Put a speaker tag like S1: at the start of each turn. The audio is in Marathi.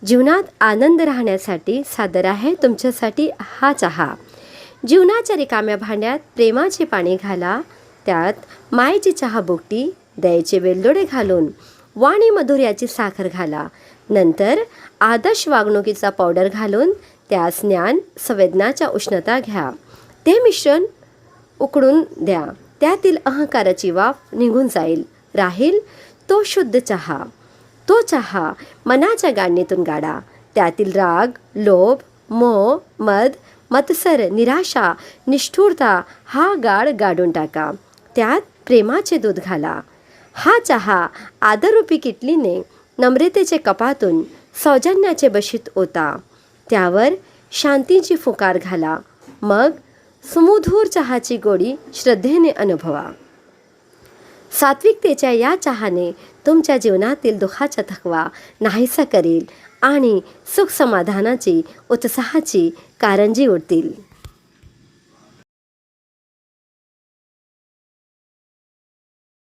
S1: जीवनात आनंद राहण्यासाठी सादर आहे तुमच्यासाठी हा चहा. जीवनाच्या रिकाम्या भांड्यात प्रेमाचे पाणी घाला, त्यात मायेची चहा बुकटी, दयेचे वेलदोडे घालून वाणी मधुर्याची साखर घाला. नंतर आदर्श वागणुकीचा पावडर घालून त्यास ज्ञान संवेदनाच्या उष्णता घ्या. ते मिश्रण उकळून द्या. त्यातील अहंकाराची वाफ निघून जाईल. राहील तो शुद्ध चहा. तो चहा मनाच्या गाडणीतून गाडा. त्यातील राग, लोभ, मोह, मद, मत्सर, निराशा, निष्ठुरता हा गाड गाडून टाका. त्यात प्रेमाचे दूध घाला. हा चहा आदररूपी किटलीने नम्रतेचे कपातून सौजन्याचे बशीत ओता. त्यावर शांतीची फुकार घाला. मग सुमधूर चहाची गोडी श्रद्धेने अनुभवा. सात्विकतेच्या या चहाने तुमच्या जीवनातील दुःखाचा थकवा नाहीसा करेल आणि सुख समाधानाची, उत्साहाची कारंजी उडतील.